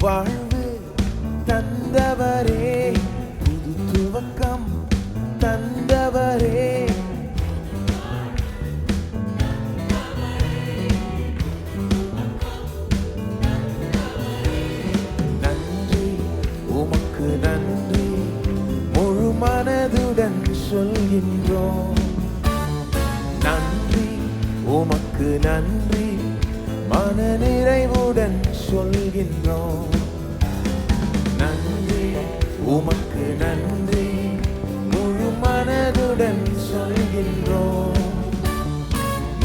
வாழ்வு தந்தவரே, புது துவக்கம் தந்தவரே, நன்றி உமக்கு நன்றி, முழு மனதுடன் சொல்கின்றோம். நன்றி உமக்கு நன்றி, மன நிறைவுடன் சொல்கின்றோம். நன்றி உமக்கு நன்றி, முழு மனதுடன் சொல்கின்றோம்.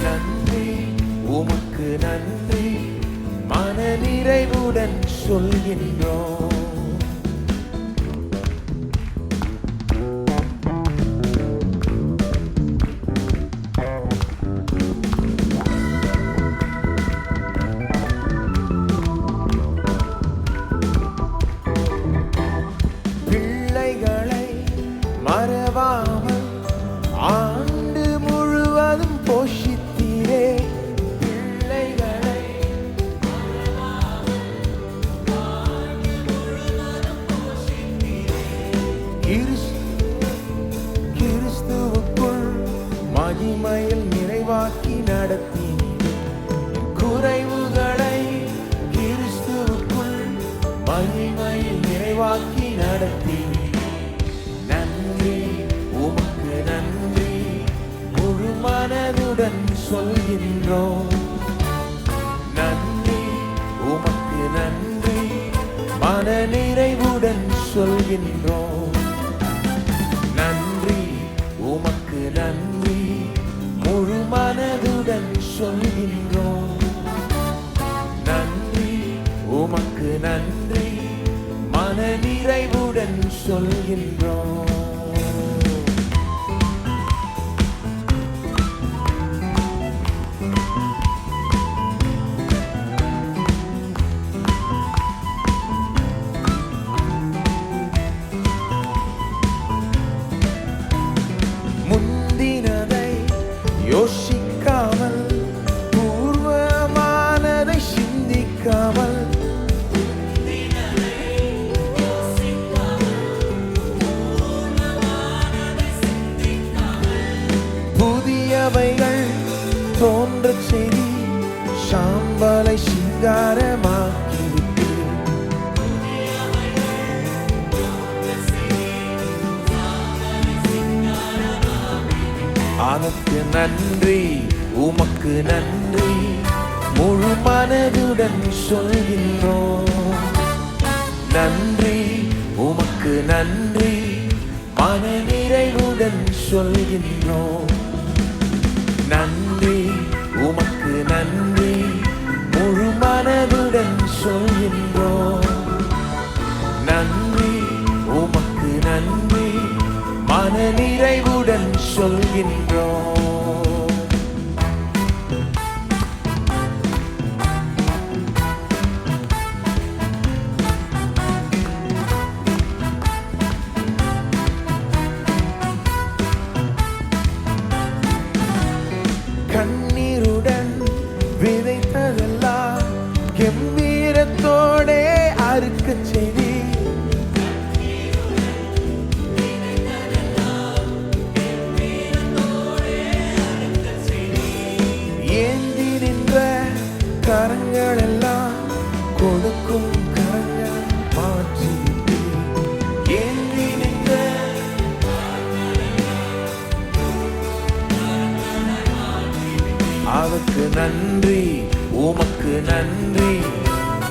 நன்றி உமக்கு நன்றி, மன நிறைவுடன் சொல்கின்றோம். மறவாமல் ஆண்டு முழுவதும் போஷித்தீரே, பிள்ளைகளை கிறிஸ்துவுக்குள் மகிமையில் நிறைவாக்கி நடத்தினீர். குறைவுகளை கிறிஸ்துவுக்குள் மகிமையில் நிறைவாக்கி நடத்தினீர். உமக்கு நன்றி, முழு மனதுடன் சொல்கின்றோம். நன்றி உமக்கு நன்றி, மன நிறைவுடன் சொல்கின்றோம். நன்றி உமக்கு நன்றி, முழு மனதுடன் சொல்கின்றோம். நன்றி உமக்கு நன்றி, மன நிறைவுடன் சொல்கின்றோம். முந்தினதை யோசிக்காமல், பூர்வமானதை சிந்திக்காமல், புதியவைகள் தோன்றச் செய்தி, சாம்பலை சிங்காரமாக்கிவிட்டு. அதற்கு நன்றி உமக்கு நன்றி, முழு மனதுடன் சொல்கின்றோம். நன்றி உமக்கு நன்றி, மன நிறைவுடன் சொல்கின்றோம். நன்றி உமக்கு நன்றி, முழு மனதுடன் சொல்கின்றோம். நன்றி உமக்கு நன்றி, மன நிறைவுடன் சொல்கின்றோம். கண்ணீருடன் விதைத்ததெல்லாம் கம்பீரத்தோடே அறுக்கச் செய்தி. ஏந்தி நின்ற கரங்கள் எல்லாம் கொடுக்கும் கரங்கள் மாற்றி. ஏந்தி நின்ற அவருக்கு நன்றி உமக்கு நன்றி,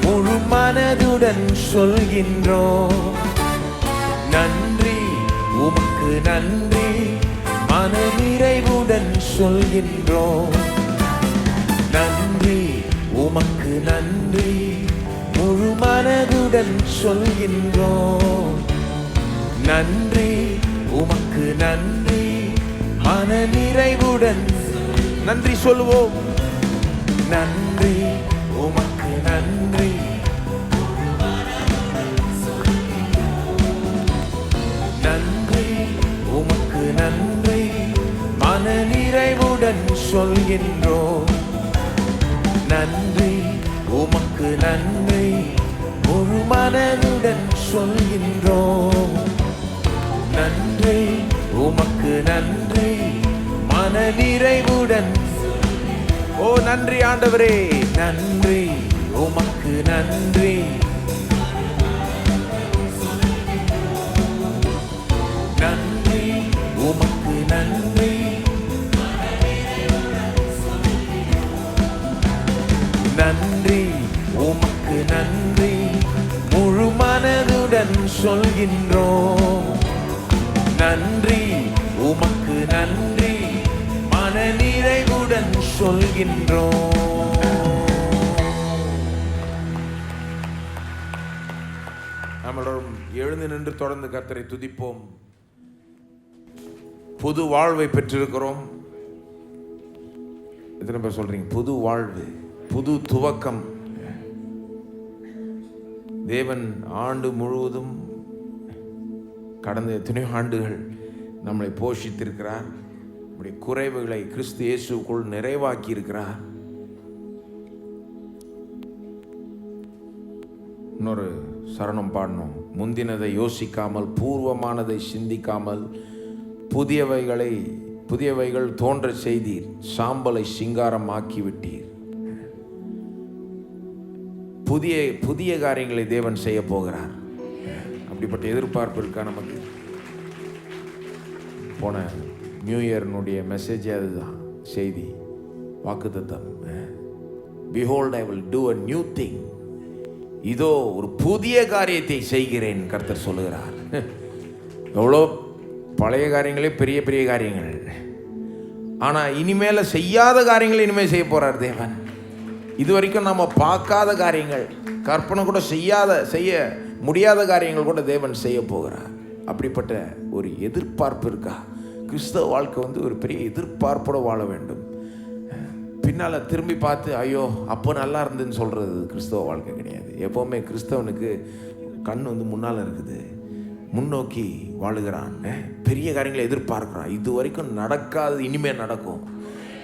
முழு மனதுடன் சொல்கின்றோம். நன்றி உமக்கு நன்றி, மன நிறைவுடன் சொல்கின்றோம். நன்றி உமக்கு நன்றி, முழு மனதுடன் சொல்கின்றோம். நன்றி உமக்கு நன்றி, மன நிறைவுடன் நன்றி சொல்லுவோம். நன்றி உமக்கு நன்றி, நன்றி உமக்கு நன்றி, மன நிறைவுடன் சொல்கின்றோம். நன்றி உமக்கு நன்றி, முழு நன்றி மன நிறைவுடன். ஓ நன்றி ஆண்டவரே, நன்றி உமக்கு நன்றி. நன்றி உமக்கு நன்றி. நன்றி உமக்கு நன்றி முழு மனதுடன் சொல்கின்றோம். நன்றி உமக்கு நன்றி மன நிறைவுடன் சொல்கின்றோம். நம்மளும் எழுந்து நின்று தொடர்ந்து கர்த்தரை துதிப்போம். புது வாழ்வை பெற்றிருக்கிறோம். எத்தனை பேர் சொல்றீங்க புது வாழ்வு, புது துவக்கம்? தேவன் ஆண்டு முழுவதும் கடந்த எத்தனையோ ஆண்டுகள் நம்மளை போஷித்திருக்கிறார். நம்முடைய குறைவுகளை கிறிஸ்து இயேசுக்குள் நிறைவாக்கி இருக்கிறார். இன்னொரு சரணம் பாடணும். முந்தினதை யோசிக்காமல், பூர்வமானதை சிந்திக்காமல், புதியவைகள் தோன்ற செய்தீர், சாம்பலை சிங்காரம் ஆக்கி விட்டீர். புதிய காரியங்களை தேவன் செய்ய போகிறார். அப்படிப்பட்ட எதிர்பார்ப்பு இருக்கா நமக்கு? போன நியூ இயர்னுடைய மெசேஜே அதுதான், செய்தி, வாக்குத்தத்தம். Behold, I will do a new thing. இதோ ஒரு புதிய காரியத்தை செய்கிறேன் கர்த்தர் சொல்லுகிறார். எவ்வளோ பழைய காரியங்களே பெரிய பெரிய காரியங்கள், ஆனால் இனிமேல செய்யாத காரியங்களை இனிமேல் செய்ய போறார் தேவன். இது வரைக்கும் நம்ம பார்க்காத காரியங்கள், கற்பனை கூட செய்ய முடியாத காரியங்கள் கூட தேவன் செய்ய போகிறார். அப்படிப்பட்ட ஒரு எதிர்பார்ப்பு இருக்கா? கிறிஸ்தவ வாழ்க்கை ஒரு பெரிய எதிர்பார்ப்போட வாழ வேண்டும். பின்னால் திரும்பி பார்த்து ஐயோ அப்போ நல்லா இருந்துன்னு சொல்கிறது கிறிஸ்தவ வாழ்க்கை கிடையாது. எப்போவுமே கிறிஸ்தவனுக்கு கண் முன்னால் இருக்குது, முன்னோக்கி வாழுகிறான், பெரிய காரியங்களை எதிர்பார்க்கிறான். இது வரைக்கும் நடக்காது இனிமேல் நடக்கும்.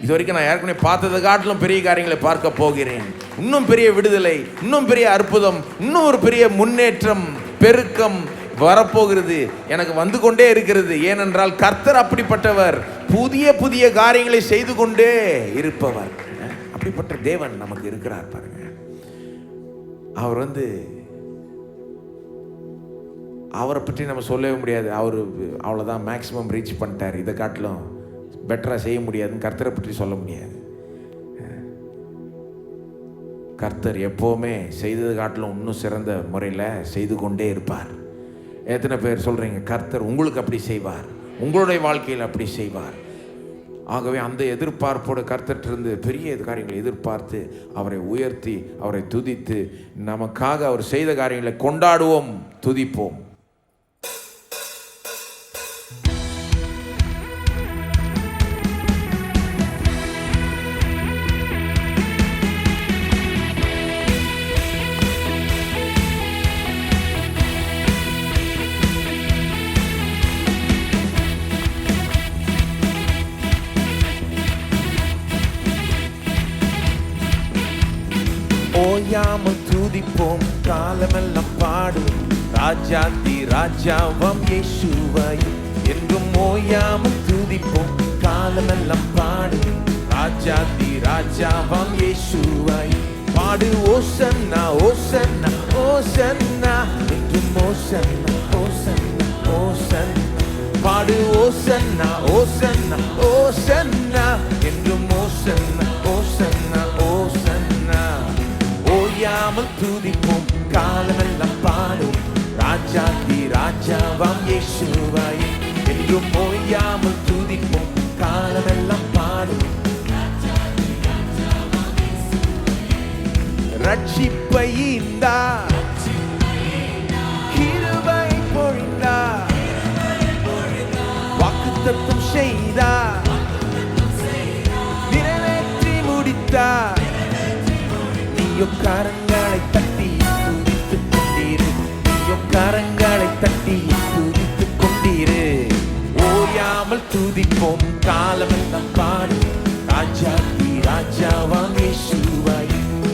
இது வரைக்கும் நான் ஏற்கனவே பார்த்ததை காட்டிலும் பெரிய காரியங்களை பார்க்க போகிறேன். இன்னும் பெரிய விடுதலை, இன்னும் பெரிய அற்புதம், இன்னும் ஒரு பெரிய முன்னேற்றம், பெருக்கம் வரப்போகிறது, எனக்கு வந்து கொண்டே இருக்கிறது. ஏனென்றால் கர்த்தர் அப்படிப்பட்டவர், புதிய புதிய காரியங்களை செய்து கொண்டே இருப்பவர். அப்படிப்பட்ட தேவன் நமக்கு இருக்கிறார் பாருங்க. அவர் அவரை பற்றி நம்ம சொல்லவே முடியாது. அவர் அவ்வளோதான், மேக்சிமம் ரீச் பண்ணிட்டார், இதை காட்டிலும் பெட்டராக செய்ய முடியாதுன்னு கர்த்தரை பற்றி சொல்ல முடியாது. கர்த்தர் எப்போவுமே செய்தது காட்டிலும் இன்னும் சிறந்த முறையில் செய்து கொண்டே இருப்பார். எத்தனை பேர் சொல்கிறீங்க கர்த்தர் உங்களுக்கு அப்படி செய்வார், உங்களுடைய வாழ்க்கையில் அப்படி செய்வார்? ஆகவே அந்த எதிர்பார்ப்போடு கர்த்தரிலிருந்து பெரிய காரியங்களை எதிர்பார்த்து அவரை உயர்த்தி அவரை துதித்து நமக்காக அவர் செய்த காரியங்களை கொண்டாடுவோம், துதிப்போம். ஓயாமல் துதிப்போம், காலமெல்லாம் பாடுவோம், ராஜாதி ராஜாவாம் இயேசுவை என்றும் ஓயாமல் துதிப்போம், காலமெல்லாம் பாடுவோம், ராஜாதி ராஜாவாம் இயேசுவை பாடு. ஓசன்னா ஓசன்னா ஓசன்னா என்றும் ஓசன்னா ஓசன்னா ஓசன்னா பாடு. ஓசன்னா ஓசன்னா ஓசன்னா என்றும் ஓசன்னா ஓசன்னா ஓசன்னா ஓயாமல் துதிப்போம், காலமெல்லாம் பாடும், ராஜாதி ராஜாவாம் இயேசுவை என்றும் ஓயாமல் துதிப்போம், காலமெல்லாம் பாடும். ரட்சிப்பை ஈந்தார், கிருபை பொழிந்தார், வாக்குத்தத்தம் செய்தார், நிறைவேற்றி முடித்தார். நீயும் கரங்களை தட்டி துதித்துக் கொண்டீரு, நீயும் கரங்களை தட்டி துதித்துக் கொண்டீரு. ஓயாமல் துதிப்போம், காலமெல்லாம் பாடு, ராஜாதி ராஜாவாம் இயேசுவை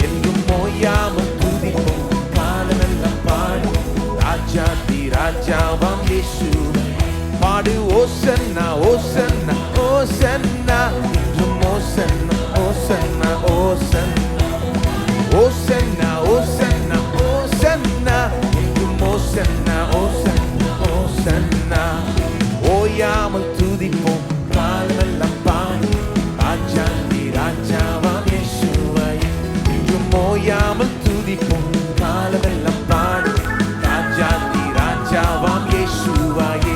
என்றும் ஓயாமல் துதிப்போம், காலமெல்லாம் பாடு, ராஜாதி ராஜாவாம் இயேசுவை பாடு ஓசன்னா ஓசன்னா ஓசன்னா என்றும் ஓசன்னா ஓசன்னா ஓசன்னா ஓசன்னா ஓசன்னா ஓசன்னா என்றும் ஓசன்னா ஓசன்னா ஓசன்னா ஓயாமல் துதிப்போம் காலமெல்லாம் பாடி ராஜாதி ராஜாவாம் இயேசுவை என்றும் ஓயாமல் துதிப்போம் காலமெல்லாம் பாடி ராஜாதி ராஜாவாம் இயேசுவையே.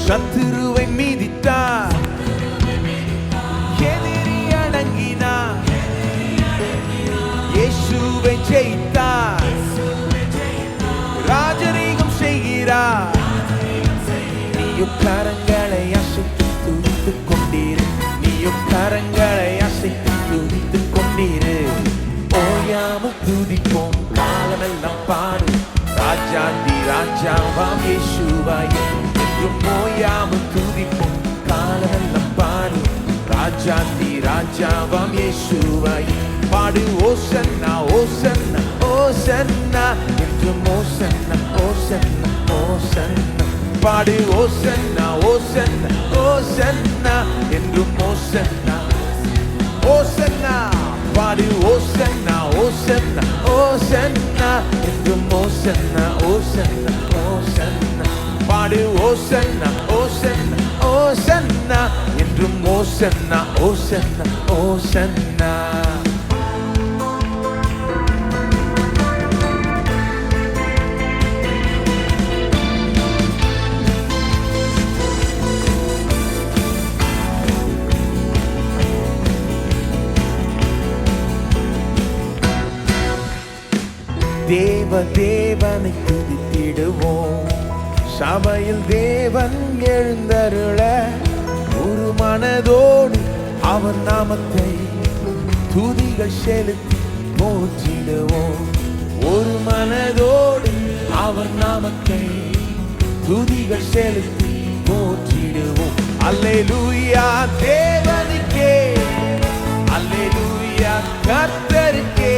சத்துருவை மீதித்தார், எதிரி அடங்கினார், இயேசுவை ஜெயித்தார், ராஜரீகம் செய்கிறார். நீயும் கரங்களை அசைத்து துதித்துக் கொண்டீரு, நீயும் கரங்களை அசைத்து துதித்துக் கொண்டீரு. ஓயாமல் துதிப்போம் காலமெல்லாம் பாடு ராஜாதி ராஜாவாம் இயேசுவையே என்றும் ஓயாமல் துதிப்போம் காலமெல்லாம் பாடு ராஜாதி ராஜாவாம் இயேசுவையே. பாடு ஓசன்னா ஓசன்னா ஓசன்னா என்றும் ஓசன்னா ஓசன்னா ஓசன்னா பாடு ஓசன்னா ஓசன்னா ஓசன்னா என்றும் ஓசன்னா ஓசன்னா பாடு ஓசன்னா ஓசன்னா ஓசன்னா என்றும் ஓசன்னா ஓசன்னா ஓசன்னா பாடு ஓசன்னா ஓசன்னா ஓசன்னா என்றும் ஓசன்னா ஓசன்னா ஓசன்னா. தேவ தேவனை துதித்திடுவோம், சபையில் தேவன் எழுந்தருள ஒரு மனதோடு அவர் நாமத்தை துதிகள் செலுத்தி போற்றிடுவோம். ஒரு மனதோடு அவர் நாமத்தை துதிகள் செலுத்தி போற்றிடுவோம். அல்லேலூயா தேவனுக்கே, அல்லேலூயா கர்த்தருக்கே,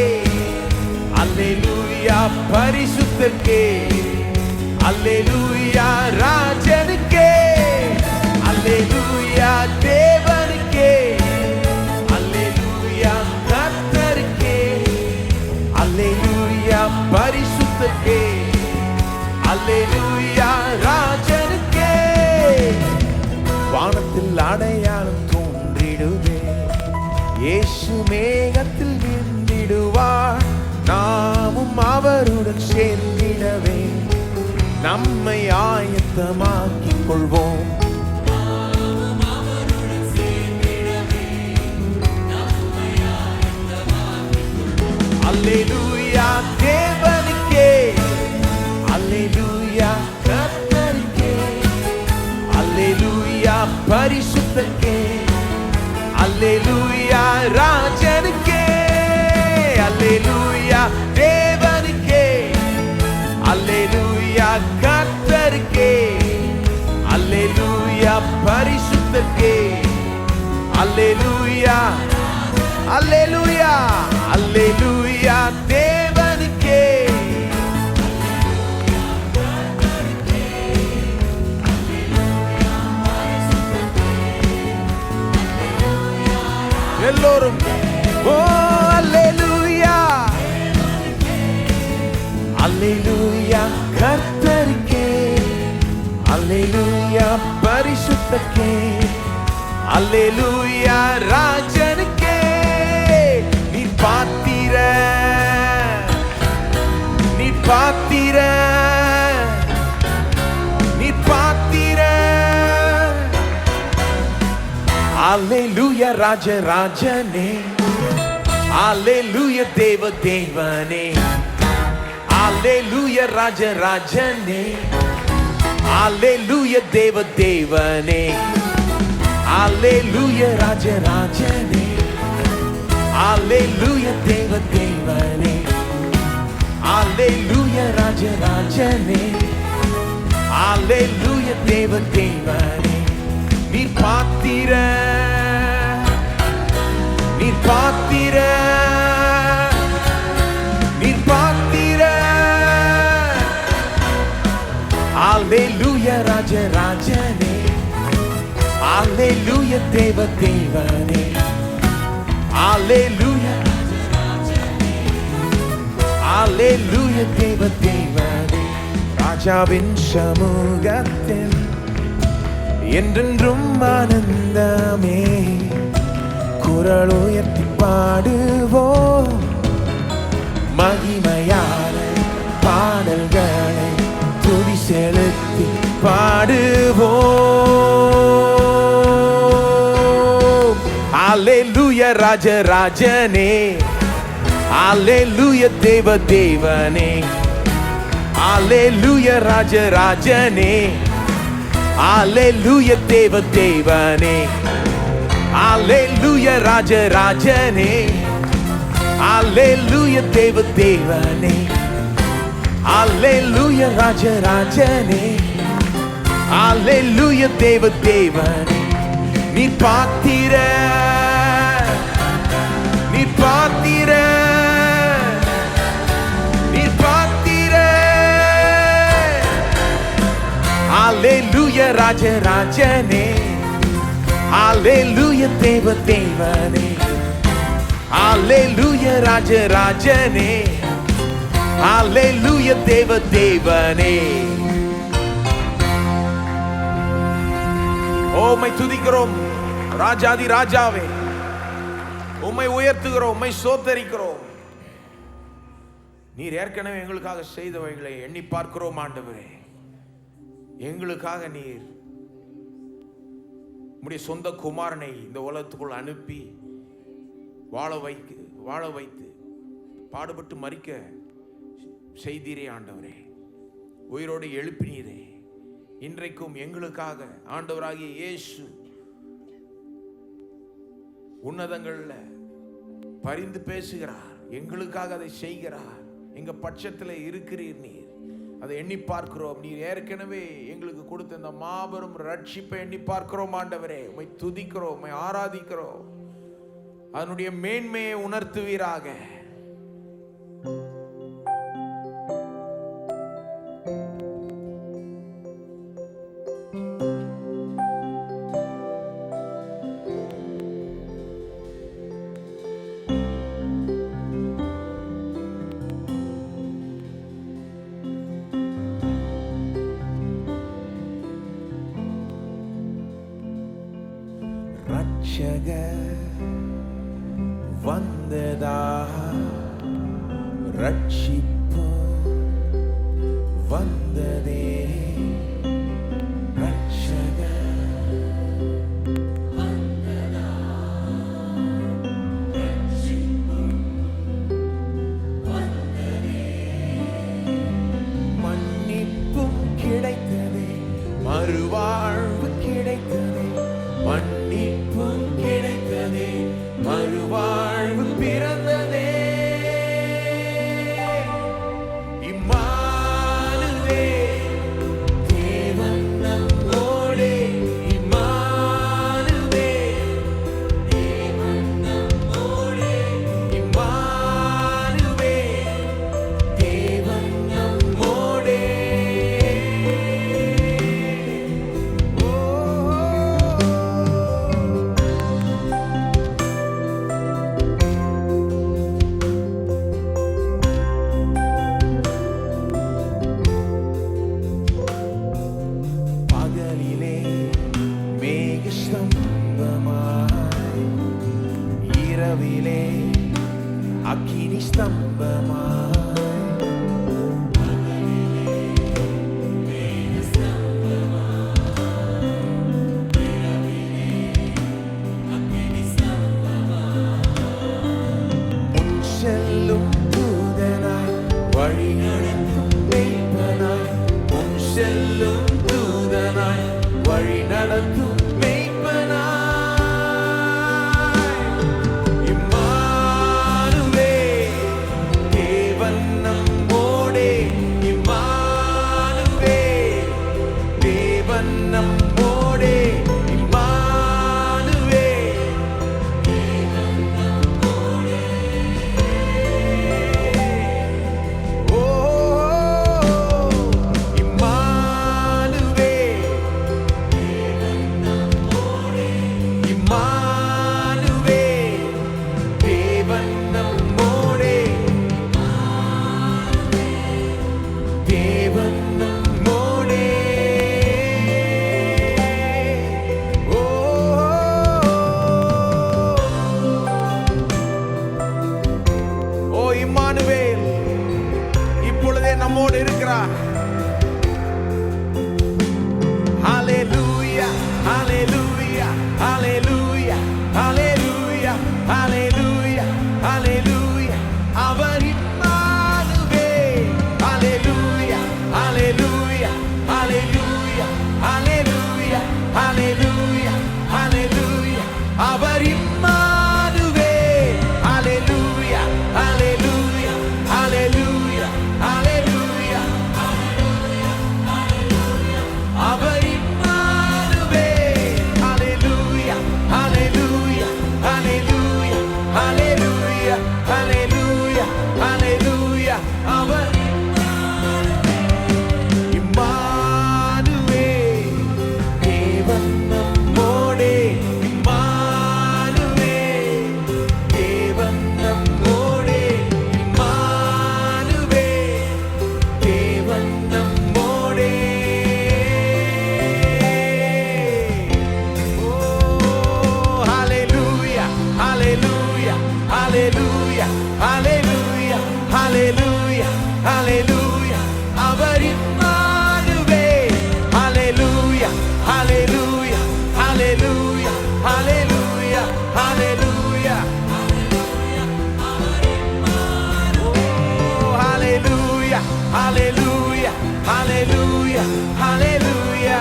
அல்லேலூயா பரிசுத்தருக்கே, அல்லேலூயா ராஜனுக்கே, அல்லேலூயா தேவனுக்கே, அல்லேலூயா கர்த்தருக்கே, அல்லேலூயா பரிசுத்தருக்கே, அல்லேலூயா ராஜனுக்கே. வானத்தில் அடையாளம் தோன்றிடுவே, இயேசு மேகத்தில் விழுந்திடுவார். நாமும் அவருடன் சேர்ந்திடவே நம்மை ஆயத்தமாக்கிக் கொள்வோம். அல்லேலூயா தேவனுக்கே, அல்லேலூயா கர்த்தருக்கே, அல்லேலூயா பரிசுத்தருக்கே, அல்லேலூயா ராஜனுக்கே, அல்லேலூயா தேவனுக்கே, அல்லேலூயா கர்த்தருக்கே, அல்லேலூயா பரிசுத்தருக்கே, அல்லேலூயா அல்லேலூயா அல்லேலூயா தேவனுக்கே. எல்லோரும் ஓ அல்லேலூயா, அல்லேலூயா கர்த்தருக்கே, அல்லேலூயா பரிசுத்தருக்கே, அல்லேலூயா ராஜனுக்கே. நீ பாத்திர, நீ பாத்திர, நீ பாத்திர. அல்லேலூயா ராஜ ராஜனே, அல்லேலூயா தேவ தேவனே, அல்லேலூயா ராஜ ராஜனே, அல்லேலூயா தேவ தேவனே, அல்லேலூயா ராஜ ராஜனே, அல்லேலூயா தேவ தேவனே, அல்லேலூயா ராஜ ராஜனே, அல்லேலூயா தேவ தேவனே, நீர் பாத்திர, நீர் பாத்திர, நீர் பாத்திர. அல்லேலூயா ராஜராஜனே, அல்லேலூயா தேவ தேவனே, அல்லேலூயா, அல்லேலூயா தேவ தேவனே. ராஜாவின் சமூகத்தில் என்றென்றும் ஆனந்தமே, குரல் உயர்த்தி பாடுவோம் மகிமையான பாடல்களை துதி செலுத்தி பாடுவோம். அல்லேலூயா ராஜராஜனே, அல்லேலூயா தேவ தேவனே, அல்லேலூயா ராஜராஜனே, அல்லேலூயா தேவ தேவனே, அல்லேலூயா ராஜராஜனே, அல்லேலூயா தேவ தேவனே, அல்லேலூயா ராஜராஜனே, அல்லேலூயா தேவ தேவனே. நீ பாத்திர, நீ பாத்திர, நீ பாத்திர. அல்லேலூயா ராஜராஜனே, அல்லேலூயா தேவ தேவனே, அல்லேலூயா ராஜராஜனே, அல்லேலூயா தேவ தேவனே. உம்மை துதிக்கிறோம் ராஜாதி ராஜாவே, உம்மை உயர்த்துகிறோம், உம்மை ஸ்தோத்தரிக்கிறோம். நீர் ஏற்கனவே எங்களுக்காக செய்தவைகளை எண்ணி பார்க்கிறோம் ஆண்டவரே. எங்களுக்காக நீர் உம்முடைய சொந்த குமாரனை இந்த உலகத்துக்குள் அனுப்பி வாழ வைத்து பாடுபட்டு மரிக்க செய்தீரே ஆண்டவரே. உயிரோடு எழுப்பினீரே. இன்றைக்கும் எங்களுக்காக ஆண்டவராகிய இயேசு உன்னதங்கள்ல பரிந்து பேசுகிறார், எங்களுக்காக அதை செய்கிறார். எங்க பட்சத்தில் இருக்கிறீர் நீர், அதை எண்ணி பார்க்கிறோம். நீர் ஏற்கனவே எங்களுக்கு கொடுத்த இந்த மாபெரும் ரட்சிப்பை எண்ணி பார்க்கிறோம் ஆண்டவரே. உம்மை துதிக்கிறோம், உம்மை ஆராதிக்கிறோம். அதனுடைய மேன்மையை உணர்த்துவீராக. வந்ததா ரட்சிப்பு வந்ததே, ரட்சக வந்ததா ரட்சிப்பு வந்ததே, மன்னிப்பும் கிடைத்ததே, மறுவாழ்வு கிடைத்ததே, மன்னிப்பும் கிடைத்ததே, மறுவாழ்வு பிறந்ததே. இம்மானுவே தேவன் நம்மோடே, இம்மானுவே தேவன் நம்மோடே, இம்மானுவே தேவன் நம்மோடே. இரவிலே அக்கினி ஸ்தம்பமாய், முன் செல்லும் தூதனாய் வழி நடத்தும் மேய்ப்பனாய், முன் செல்லும் தூதனாய் வழி நடத்தும் நம்மோடே, இம்மானுவே நம்மோடு இருக்கிறார். ஹalleluya ஹalleluya ஹalleluya ஹalleluya ஹalleluya ஹalleluya அவர் இம்மானுவேல். ஹalleluya ஹalleluya ஹalleluya ஹalleluya ஹalleluya ஹalleluya அவர் இம்மானுவேல். ஹalleluya ஹalleluya ஹalleluya ஹalleluya அவர் இம்மானுவேல். ஹalleluya ஹalleluya ஹalleluya ஹalleluya ஹalleluya ஹalleluya அவர் இம்மானுவேல். தேவன் நம்மோடே. இம்மானுவேல். தேவன் நம்மோடே. இம்மானுவேல். தேவன் நம்மோடே. ஓ ஹalleluya ஹalleluya ஹalleluya ஹalleluya ஹalleluya ஹalleluya அவர் இம்மானுவேல். ஹalleluya ஹalleluya ஹalleluya ஹalleluya ஹalleluya ஓ ஹalleluya ஹalleluya ஹalleluya ஹalleluya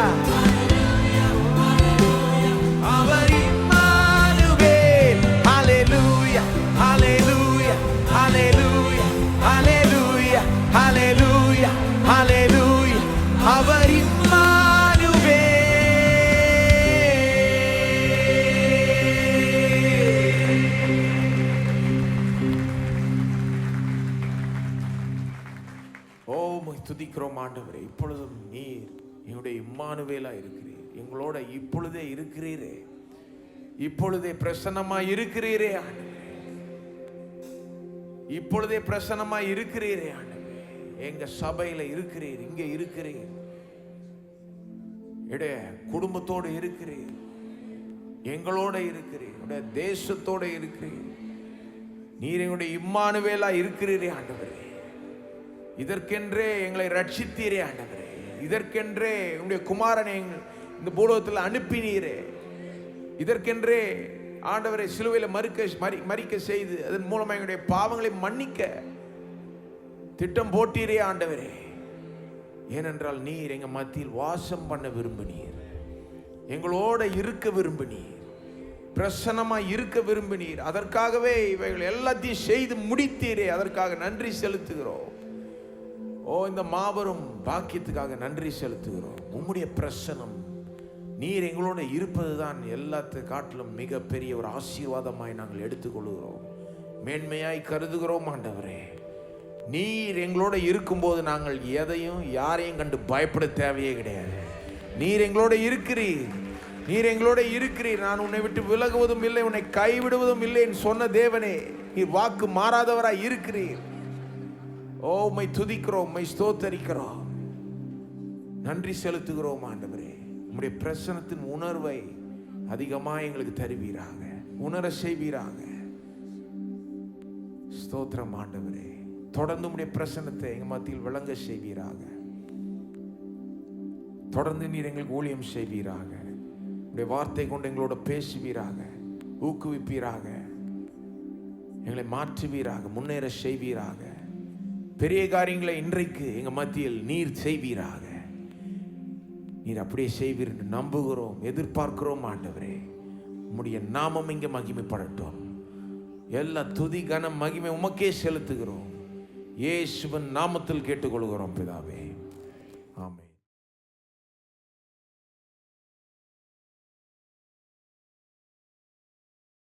அவர் இம்மானுவேல். ஹalleluya ஹalleluya ஹalleluya ஹalleluya ஹalleluya ஹalleluya அவர் இம்மானுவேல். ஓ உம்மை துதிக்கிறோம் ஆண்டவரே. இப்பொழுதும் நீர் எங்களுடைய இம்மானுவேலா இருக்கிறீர். எங்களோட இப்பொழுதே இருக்கிறீரே. இப்பொழுதே பிரசன்னமாய் இருக்கிறீரே ஆண்டவரே. இப்பொழுதே பிரசன்னமாய் இருக்கிறீரே ஆண்டவரே. எங்க சபையில இருக்கிறீர். இங்க இருக்கிறீர். இடைய குடும்பத்தோடு இருக்கிறீர். எங்களோட இருக்கிறீர். உடைய தேசத்தோட இருக்கிறீர். நீர் எங்களுடைய இம்மானுவேலா இருக்கிறீரே ஆண்டவரே. இதற்கென்றே எங்களை ரட்சித்தீரே ஆண்டவரே. இதற்கென்றே உங்களுடைய குமாரனை இந்த பூலோகத்தில் அனுப்பினீரே. இதற்கென்றே ஆண்டவரை சிலுவையில் மரிக்க செய்து அதன் மூலமாக எங்களுடைய பாவங்களை மன்னிக்க திட்டம் போட்டீரே ஆண்டவரே. ஏனென்றால் நீர் எங்க மத்தியில் வாசம் பண்ண விரும்பினீர். எங்களோட இருக்க விரும்பினீர். பிரசன்னமாய் இருக்க விரும்பினீர். அதற்காகவே இவைகள் எல்லாத்தையும் செய்து முடித்தீரே. அதற்காக நன்றி செலுத்துகிறோம். ஓ இந்த மாபெரும் பாக்கியத்துக்காக நன்றி செலுத்துகிறோம். உம்முடைய பிரசனம் நீர் எங்களோட இருப்பதுதான் எல்லாத்து காட்டிலும் மிகப்பெரிய ஒரு ஆசீர்வாதமாய் நாங்கள் எடுத்துக்கொள்கிறோம். மேன்மையாய் கருதுகிறோம் ஆண்டவரே. நீர் எங்களோட இருக்கும்போது நாங்கள் எதையும் யாரையும் கண்டு பயப்பட தேவையே கிடையாது. நீர் எங்களோட இருக்கிறீர். நீர் எங்களோட இருக்கிறீர். நான் உன்னை விட்டு விலகுவதும் இல்லை, உன்னை கைவிடுவதும் இல்லை என்று சொன்ன தேவனே, நீர் வாக்கு மாறாதவராய் இருக்கிறீர். ஓ உம்மை துதிக்கிறோம், உம்மை ஸ்தோத்தரிக்கிறோம், நன்றி செலுத்துகிறோம் ஆண்டவரே. உம்முடைய பிரசன்னத்தின் உணர்வை அதிகமாக எங்களுக்கு தருவீராக, உணர செய்வீராக. ஸ்தோத்திரம் ஆண்டவரே. தொடர்ந்து உம்முடைய பிரசன்னத்தை எங்க மத்தியில் விளங்க செய்வீராக. தொடர்ந்து நீர் எங்களுக்கு ஊழியம் செய்வீராக. உடைய வார்த்தை கொண்டு எங்களோட பேசுவீராக, ஊக்குவிப்பீராக, எங்களை மாற்றுவீராக, முன்னேற செய்வீராக. பெரிய காரியங்களை இன்றைக்கு எங்க மத்தியில் நீர் செய்வீராக. நீர் அப்படியே செய்வீர் என்று நம்புகிறோம், எதிர்பார்க்கிறோம் ஆண்டவரே. உம்முடைய நாமம் இங்கே மகிமைப்படட்டும். எல்லா துதி கனம் மகிமை உமக்கே செலுத்துகிறோம். இயேசுவின் நாமத்தில் கேட்டுக்கொள்கிறோம் பிதாவே.